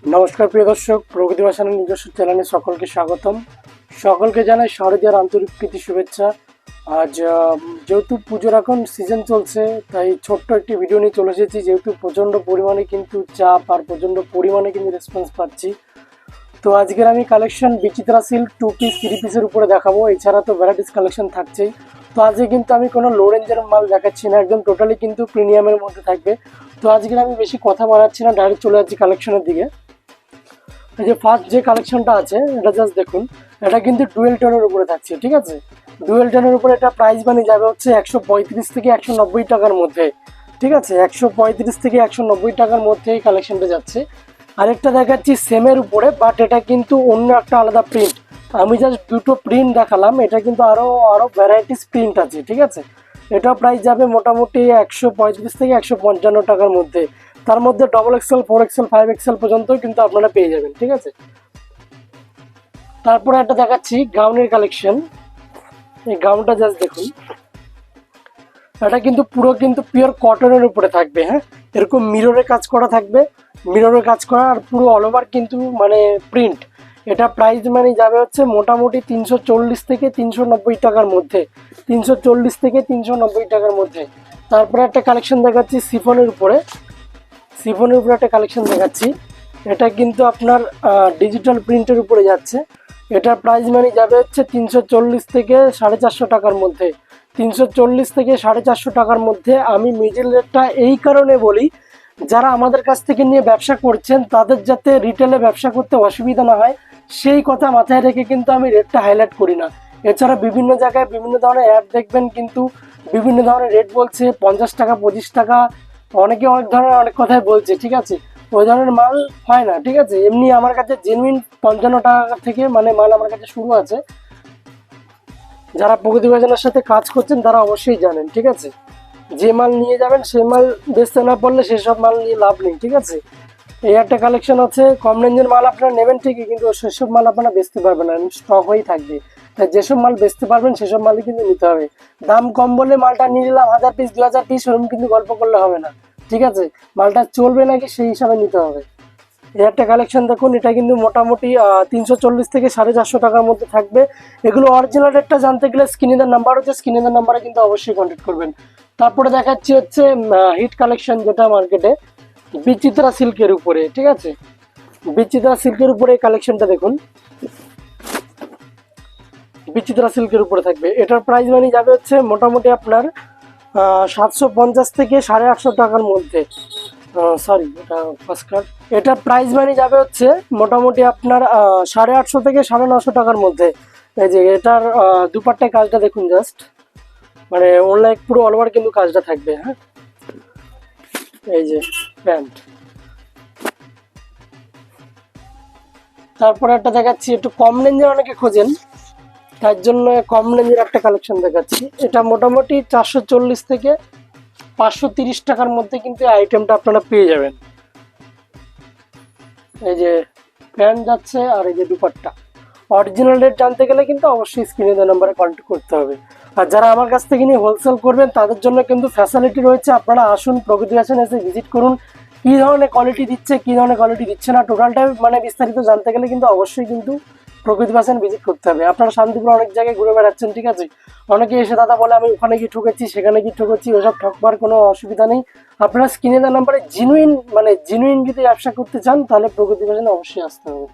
নমস্কার প্রিয় দর্শক, প্রগতি ভাসানের নিজস্ব চ্যানেলে সকলকে স্বাগতম। সকলকে জানাই শারদীয়ার আন্তরিক প্রীতি শুভেচ্ছা। আজ যেহেতু পুজোর এখন সিজন চলছে, তাই ছোট্ট একটি ভিডিও নিয়ে চলে এসেছি। যেহেতু প্রচণ্ড পরিমাণে কিন্তু চাপ আর প্রচণ্ড পরিমাণে কিন্তু রেসপন্স পাচ্ছি, তো আজকের আমি কালেকশন বিচিত্রা সিল্ক 2 পিস 3 পিসের উপরে দেখাবো। এছাড়া তো ভ্যারাইটিস কালেকশন থাকছেই। তো আজকে কিন্তু আমি কোনো লো রেঞ্জের মাল দেখাচ্ছি না, একদম টোটালি কিন্তু প্রিমিয়ামের মধ্যে থাকবে। তো আজকের আমি বেশি কথা বাড়াচ্ছি না, ডাইরেক্ট চলে যাচ্ছি কালেকশনের দিকে। এই যে ফার্স্ট যে কালেকশনটা আছে, এটা জাস্ট দেখুন। এটা কিন্তু ডুয়েল টোনের উপরে থাকছে, ঠিক আছে। ডুয়েল টোনের উপরে এটা প্রাইস মানে যাবে হচ্ছে 135 থেকে 190 টাকার মধ্যে, ঠিক আছে। 135 থেকে 190 টাকার মধ্যে এই কালেকশনটা যাচ্ছে। আরেকটা দেখাচ্ছি সেমের উপরে, বাট এটা কিন্তু অন্য একটা আলাদা প্রিন্ট। আমি জাস্ট দুটো প্রিন্ট দেখালাম, এটা কিন্তু আরও ভ্যারাইটিস প্রিন্ট আছে, ঠিক আছে। এটা প্রাইস যাবে মোটামুটি 135 থেকে 155 টাকার মধ্যে। তার মধ্যে XXL, 4XL, 5XL পর্যন্ত কিন্তু আপনারা পেয়ে যাবেন, ঠিক আছে। তারপরে একটা দেখাচ্ছি গাউনের কালেকশন। এই গাউনটা জাস্ট দেখুন। এটা কিন্তু পুরো কিন্তু পিওর কটনের উপরে থাকবে, হ্যাঁ। এরকম মিররের কাজ করা থাকবে, মিররের কাজ করা, আর পুরো অল ওভার কিন্তু মানে প্রিন্ট। এটা প্রাইস মানে যাবে হচ্ছে মোটামুটি 340 থেকে 390 টাকার মধ্যে, 340 থেকে 390 টাকার মধ্যে। তারপরে একটা কালেকশন দেখাচ্ছি শিফনের উপরে। শিফনের উপরে একটা কালেকশন দেখাচ্ছি। এটা কিন্তু আপনার ডিজিটাল প্রিন্টের উপরে যাচ্ছে। এটার প্রাইস মানে যাবে হচ্ছে 340 থেকে 450 টাকার মধ্যে, 340 থেকে 450 টাকার মধ্যে। আমি মিডল রেটটা এই কারণে বলি, যারা আমাদের কাছ থেকে নিয়ে ব্যবসা করছেন তাদের যাতে রিটেলে ব্যবসা করতে অসুবিধা না হয়, সেই কথা মাথায় রেখে কিন্তু আমি রেটটা হাইলাইট করি না। এছাড়া বিভিন্ন জায়গায় বিভিন্ন ধরনের অ্যাড দেখবেন, কিন্তু বিভিন্ন ধরনের রেট বলছে 50 টাকা, 25 টাকা, অনেকে অনেক ধরনের অনেক কথাই বলছে, ঠিক আছে। ওই ধরনের মাল হয় না, ঠিক আছে। এমনি আমার কাছে জেনুইন 55 টাকা থেকে মানে মাল আমার কাছে শুরু আছে। যারা প্রগতি বাজারের সাথে কাজ করছেন তারা অবশ্যই জানেন, ঠিক আছে। যে মাল নিয়ে যাবেন সে মাল বেচতে না পারলে সেসব মাল নিয়ে লাভ নেই, ঠিক আছে। এই একটা কালেকশন আছে, কম রেঞ্জের মাল আপনারা নেবেন ঠিকই, কিন্তু সেসব মাল আপনারা বেচতে পারবেন না, স্টক হয়েই থাকবে। তাই যেসব মাল বেচতে পারবেন সেসব মালই কিন্তু নিতে হবে। দাম কম বলে মালটা নিয়ে নিলাম 1000 পিস 2000 পিস, ওরকম কিন্তু গল্প করলে হবে না, ঠিক আছে। মালটা চলবে নাকি সেই হিসাবে নিতে হবে। এই একটা কালেকশন দেখুন, এটা কিন্তু মোটামুটি 340 থেকে 450 টাকার মধ্যে থাকবে। এগুলো অরিজিনাল রেটটা জানতে গেলে স্ক্রিনের নাম্বার হচ্ছে, স্ক্রিনের নাম্বারে কিন্তু অবশ্যই কন্ট্যাক্ট করবেন। তারপরে দেখাচ্ছি হচ্ছে হিট কালেকশন, যেটা মার্কেটে বিচিত্রা সিল্কের উপরে, ঠিক আছে। বিচিত্রা সিল্কের উপরে এই কালেকশনটা দেখুন, বিচিত্রা সিল্কের উপরে থাকবে। এটার প্রাইস মানে যাবে হচ্ছে মোটামুটি আপনার 750 থেকে 850 টাকার মধ্যে। সরি, এটা ফার্স্ট কার্ড। এটা প্রাইস মানে যাবে হচ্ছে মোটামুটি আপনার 850 থেকে 950 টাকার মধ্যে। এই যে এটার দুপাট্টায় কাজটা দেখুন, জাস্ট মানে অনলাইন পুরো অল ওভার কিন্তু কাজটা থাকবে, হ্যাঁ। এই যে প্যান্ট। তারপরে একটা দেখাচ্ছি একটু কম রেঞ্জের, অনেকে খোঁজেন তার জন্য কম রেঞ্জের একটা কালেকশন দেখাচ্ছি। এটা মোটামুটি 440 থেকে 530 টাকার মধ্যে কিন্তু এই আইটেমটা আপনারা পেয়ে যাবেন। এই যে প্যান্ট যাচ্ছে, আর এই যে দুপাট্টা। অরিজিনাল রেট জানতে গেলে কিন্তু অবশ্যই স্ক্রিনে দেওয়া নাম্বারে কন্ট্যাক্ট করতে হবে। আর যারা আমার কাছ থেকে নিয়ে হোলসেল করবেন তাদের জন্য কিন্তু ফ্যাসিলিটি রয়েছে। আপনারা আসুন, প্রগতি ফ্যাশন এসে ভিজিট করুন। কী ধরনের কোয়ালিটি দিচ্ছে, কী ধরনের কোয়ালিটি দিচ্ছে না, টোটালটা মানে বিস্তারিত জানতে গেলে কিন্তু অবশ্যই কিন্তু প্রকৃতি ফ্যাশন ভিজিট করতে হবে। আপনারা শান্তিপুর অনেক জায়গায় ঘুরে বেড়াচ্ছেন, ঠিক আছে। অনেকে এসে দাদা বলে আমি ওখানে গিয়ে ঠকেছি, সেখানে গিয়ে ঠকেছি, ওসব ঠকবার কোনো অসুবিধা নেই। আপনারা স্ক্রিনে দেওয়া নাম্বারে জেনুইন যদি ব্যবসা করতে চান তাহলে প্রকৃতি ফ্যাশনে অবশ্যই আসতে হবে।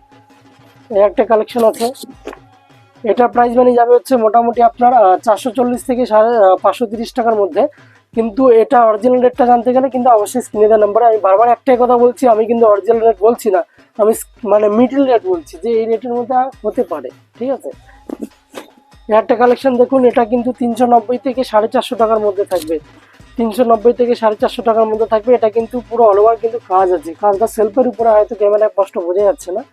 এই একটা কালেকশন আছে। এটার প্রাইস মানে যাবে হচ্ছে মোটামুটি আপনার 440 থেকে 530 টাকার মধ্যে। কিন্তু এটা অরিজিনাল রেটটা জানতে গেলে কিন্তু অবশ্যই স্ক্রিনে দেওয়া নাম্বারে। আমি বারবার একটাই কথা বলছি, আমি কিন্তু অরিজিনাল রেট বলছি না, আমি মানে মিডল রেট বলছি, যে এই রেটের মধ্যে হতে পারে, ঠিক আছে। একটা কালেকশন দেখুন, এটা কিন্তু 390 থেকে 450 টাকার মধ্যে থাকবে, 390 থেকে 450 টাকার মধ্যে থাকবে। এটা কিন্তু পুরো অল ওভার কিন্তু কাজ আছে, কাজটা সেলফের উপরে, হয়তো ক্যামেরায় স্পষ্ট বোঝা যাচ্ছে না।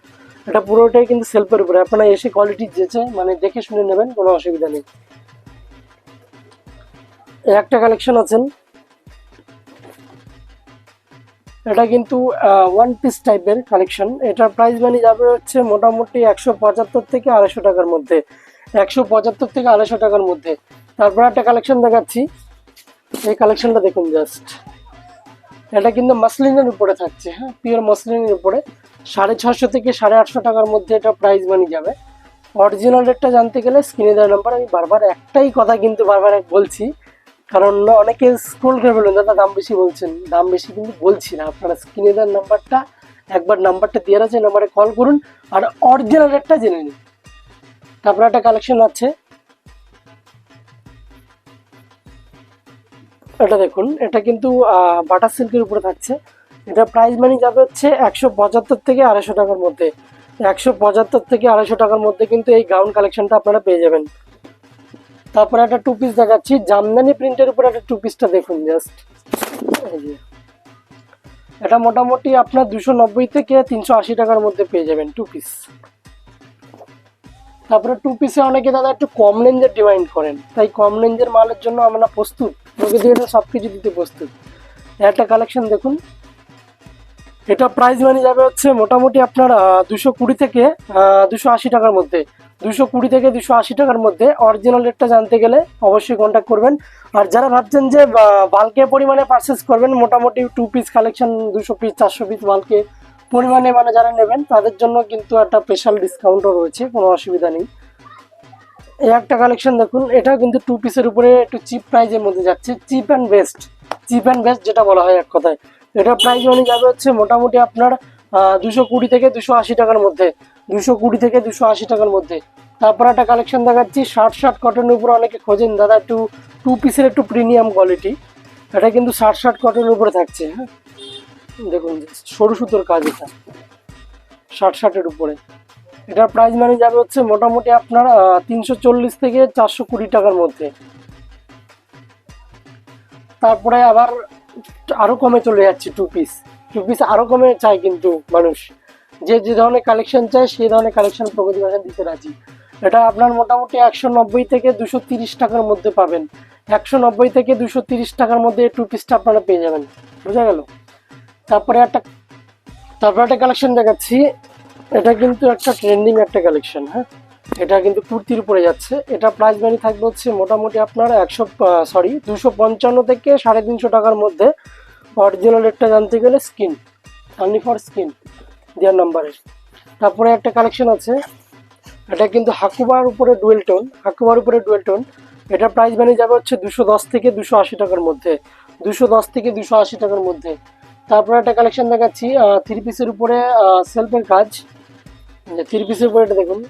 এটা পুরোটাই কিন্তু সেলফের উপরে, আপনারা এসে কোয়ালিটি যেছে মানে দেখে শুনে নেবেন, কোনো অসুবিধা নেই। একটা কালেকশন আছেন, এটা কিন্তু ওয়ান পিস টাইপের কালেকশন। এটার প্রাইস মানে যাবে হচ্ছে মোটামুটি 175 থেকে 250 টাকার মধ্যে, 175 থেকে 250 টাকার মধ্যে। তারপর একটা কালেকশন দেখাচ্ছি, এই কালেকশনটা দেখুন জাস্ট। এটা কিন্তু মাসলিনের উপরে থাকছে, হ্যাঁ, পিওর মাসলিনের উপরে। 650 থেকে 850 টাকার মধ্যে এটা প্রাইস মানি যাবে। অরিজিনাল রেটটা জানতে গেলে স্ক্রিনে দেওয়া নাম্বার, আমি বারবার একটাই কথা কিন্তু বারবার বলছি, কারণ অনেকে স্ক্রল করে বলবেন দাদা দাম বেশি বলছেন, দাম বেশি কিন্তু বলছি না। আপনারা স্ক্রিনে দেওয়ার নাম্বারটা একবার নাম্বারটা দিয়ে আছে, নাম্বারে কল করুন আর অরিজিনাল রেটটা জেনে নিন। তারপরে একটা কালেকশন আছে, এটা দেখুন, এটা কিন্তু বাটার সিল্কের উপরে থাকছে। এটা প্রাইস মানি যাবে হচ্ছে 175 থেকে 250 টাকার মধ্যে। 175 থেকে 250 টাকার মধ্যে কিন্তু এই গাউন কালেকশনটা আপনারা পেয়ে যাবেন। তারপরে একটা টু পিস দেখাচ্ছি, জামদানি প্রিন্টের উপরে একটা টু পিসটা দেখুন জাস্ট। এটা মোটামুটি আপনার 290 থেকে 380 টাকার মধ্যে পেয়ে যাবেন টু পিস। তারপরে টু পিসে অনেকে দাদা একটু কম রেঞ্জের ডিমান্ড করেন, তাই কম রেঞ্জের মালের জন্য আমরা প্রস্তুত, প্রকৃতি সব কিছু দিতে প্রস্তুত। একটা কালেকশন দেখুন, এটা প্রাইস মানি যাবে হচ্ছে মোটামুটি আপনার 220 থেকে 280 টাকার মধ্যে। 220 থেকে 280 টাকার মধ্যে। অরিজিনাল রেটটা জানতে গেলে অবশ্যই কন্ট্যাক্ট করবেন। আর যারা ভাবছেন যে বাল্কে পরিমাণে পারচেস করবেন, মোটামুটি two piece collection 200 piece 400 piece বাল্কে পরিমাণে মানে যারা নেবেন তাদের জন্য কিন্তু একটা স্পেশাল ডিসকাউন্টও রয়েছে, কোনো অসুবিধা নেই। এই একটা কালেকশন দেখুন, এটা কিন্তু টু পিসের উপরে একটু চিপ প্রাইজের মধ্যে যাচ্ছে, chip and best, chip and best যেটা বলা হয় এক কথায়। এটা প্রাইস মানে যাবে হচ্ছে মোটামুটি আপনার 220 থেকে 280 টাকার মধ্যে। 220 থেকে 280 টাকার মধ্যে। তারপর একটা কালেকশন দেখাচ্ছি, শার্ট কটনের উপরে অনেকে খোঁজেন দাদা একটু টু পিসের একটু প্রিমিয়াম কোয়ালিটি। এটা কিন্তু শার্ট কটনের উপরে থাকছে। হ্যাঁ দেখুন, সরু সুতোর কাজ, এটা শার্টের উপরে। এটার প্রাইস মানে যাবে হচ্ছে মোটামুটি আপনার 340 থেকে 420 টাকার মধ্যে। তারপরে আবার আরো কমে চলে যাচ্ছে টু পিস আরো কমে চাই কিন্তু মানুষ, যে যে ধরনের কালেকশন চায় সেই ধরনের কালেকশন প্রগতি ফ্যাশন দিতে রাজি। এটা আপনার মোটামুটি 190 থেকে 230 টাকার মধ্যে পাবেন। 190 থেকে 230 টাকার মধ্যে টু পিসটা আপনারা পেয়ে যাবেন, বুঝা গেল। তারপরে একটা কালেকশন দেখাচ্ছি, এটা কিন্তু একটা ট্রেন্ডিং একটা কালেকশন। হ্যাঁ, এটা কিন্তু কুর্তির উপরে যাচ্ছে। এটা প্রাইস মানি থাকবে হচ্ছে মোটামুটি আপনার 255 থেকে 350 টাকার মধ্যে। অরিজিনাল রেটটা জানতে গেলে স্কিন অনলি ফর স্কিন দেওয়ার নাম্বারে। তারপরে একটা কালেকশন আছে, এটা কিন্তু হাকুবার উপরে ডুয়েল টোন। এটা প্রাইস মানি যাবে হচ্ছে 210 থেকে 280 টাকার মধ্যে। 210 থেকে 280 টাকার মধ্যে। তারপরে একটা কালেকশন দেখাচ্ছি, থ্রি পিসের উপরে সেলফের কাজ, থ্রি পিসের উপরে এটা দেখুন।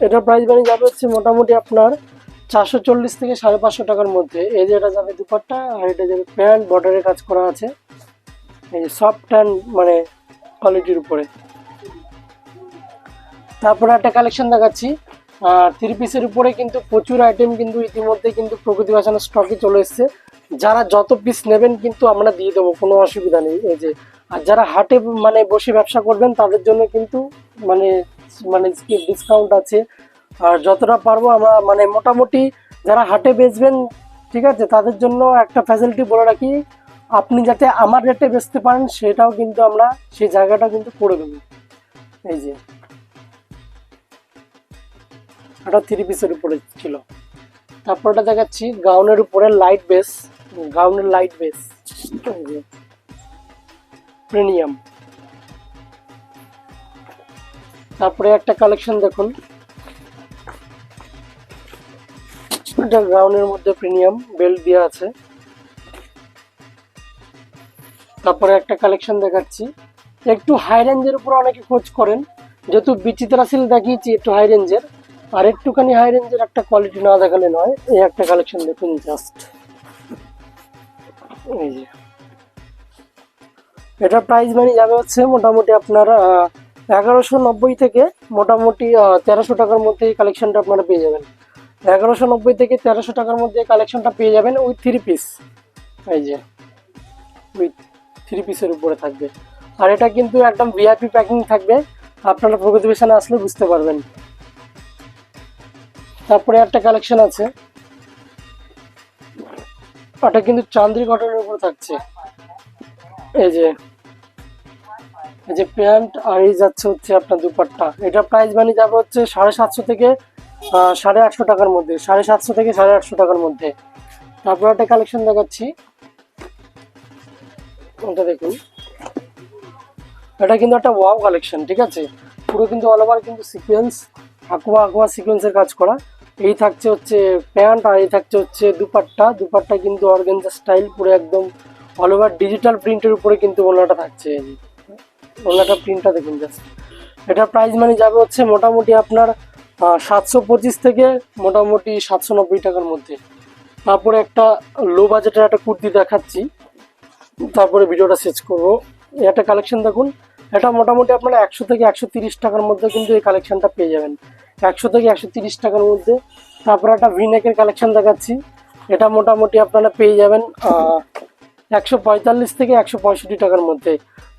এটার প্রাইস মানি যাবে হচ্ছে মোটামুটি আপনার 440 থেকে 550 টাকার মধ্যে। এই যে এটা যাবে দুপাট্টা, আর এটা যাবে প্যান্ট, বর্ডারের কাজ করা আছে, এই যে সফট অ্যান্ড মানে কোয়ালিটির উপরে। তারপরে একটা কালেকশন দেখাচ্ছি, থ্রি পিসের উপরে কিন্তু প্রচুর আইটেম কিন্তু ইতিমধ্যে কিন্তু প্রকৃতি ফ্যাশনের স্টকে চলে এসছে। যারা যত পিস নেবেন কিন্তু আমরা দিয়ে দেবো, কোনো অসুবিধা নেই। এই যে, আর যারা হাটে মানে বসে ব্যবসা করবেন তাদের জন্য কিন্তু মানে মানে ডিসকাউন্ট আছে। আর যতটা পারবো আমরা মানে মোটামুটি যারা হাটে বেচবেন, ঠিক আছে, তাদের জন্য একটা ফ্যাসিলিটি বলে রাখি, আপনি যাতে আমার রেটে বেচতে পারেন সেটাও কিন্তু আমরা সেই জায়গাটা কিন্তু করে দেবো। এই যে এটা থ্রি পিসের উপরে ছিল। তারপরটা দেখাচ্ছি গাউনের উপরে লাইট বেস, প্রিমিয়াম। তারপরে একটা কালেকশন দেখুন, এটা গাউনের মধ্যে প্রিমিয়াম বেল্ট দেওয়া আছে। তারপরে একটা কালেকশন দেখাচ্ছি, একটু হাই রেঞ্জের উপর অনেকে খোঁজ করেন, যেহেতু বিচিত্রা সিল্ক দেখিয়েছি একটু হাই রেঞ্জের, আর একটুখানি হাই রেঞ্জের একটা কোয়ালিটি না দেখালে নয়। এই একটা কালেকশন দেখুন জাস্ট, এই যে এটার প্রাইস মানি যাবে হচ্ছে মোটামুটি আপনার 1190 থেকে মোটামুটি 1300 টাকার মধ্যে এই কালেকশনটা আপনারা পেয়ে যাবেন। 1190 থেকে 1300 টাকার মধ্যে কালেকশনটা পেয়ে যাবেন উইথ থ্রি পিস। এই যে উইথ থ্রি পিসের উপরে থাকবে, আর এটা কিন্তু একদম ভিআইপি প্যাকিং থাকবে, আপনারা প্রগতি ফ্যাশনে আসলে বুঝতে পারবেন। তারপরে একটা কালেকশন আছে, ওটা কিন্তু চান্দ্রি কটনের উপর থাকছে। এই যে প্যান্ট, আর এই যাচ্ছে হচ্ছে আপনার দুপাট্টা। এটা প্রাইস মানি যাবে হচ্ছে 750 থেকে 850 টাকার মধ্যে, 750 থেকে 850 টাকার মধ্যে। তারপর একটা কালেকশন দেখাচ্ছি, ওটা দেখুন, এটা কিন্তু একটা ওয়াও কালেকশন, ঠিক আছে। পুরো কিন্তু অল ওভার কিন্তু সিকোয়েন্স, aqua সিকোয়েন্সের কাজ করা। এই থাকছে হচ্ছে প্যান্ট, আর এই থাকছে হচ্ছে দুপাট্টা কিন্তু অর্গানজা স্টাইল, পুরো একদম অল ওভার ডিজিটাল প্রিন্টের উপরে কিন্তু ওড়নাটা থাকছে। এই যে ওড়নাটা প্রিন্টটা দেখুন জাস্ট। এটার প্রাইস মানে যাবে হচ্ছে মোটামুটি আপনার 725 থেকে মোটামুটি 790 টাকার মধ্যে। তারপরে একটা লো বাজেটের একটা কুর্তি দেখাচ্ছি, তারপরে ভিডিওটা শেষ করবো। একটা কালেকশন দেখুন, এটা মোটামুটি আপনারা 100 থেকে 130 টাকার মধ্যে কিন্তু এই কালেকশনটা পেয়ে যাবেন, 100 থেকে 130 টাকার মধ্যে। তারপরে একটা ভিনেকের কালেকশন দেখাচ্ছি, এটা মোটামুটি আপনারা পেয়ে যাবেন 145 থেকে 165 টাকার মধ্যে।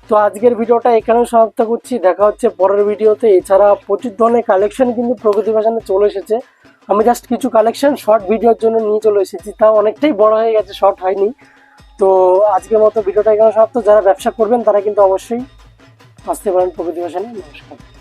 তো আজকের ভিডিওটা এখানেও সমাপ্ত করছি, দেখা হচ্ছে পরের ভিডিওতে। এছাড়া প্রচুর ধরনের কালেকশন কিন্তু প্রগতি ফ্যাশনে চলে এসেছে। আমি জাস্ট কিছু কালেকশন শর্ট ভিডিওর জন্য নিয়ে চলে এসেছি, তাও অনেকটাই বড় হয়ে গেছে, শর্ট হয়নি। তো আজকের মতো ভিডিওটা এখানে সমাপ্ত। যারা ব্যবসা করবেন তারা কিন্তু অবশ্যই আসতে পারেন প্রগতি ফ্যাশনে। নমস্কার।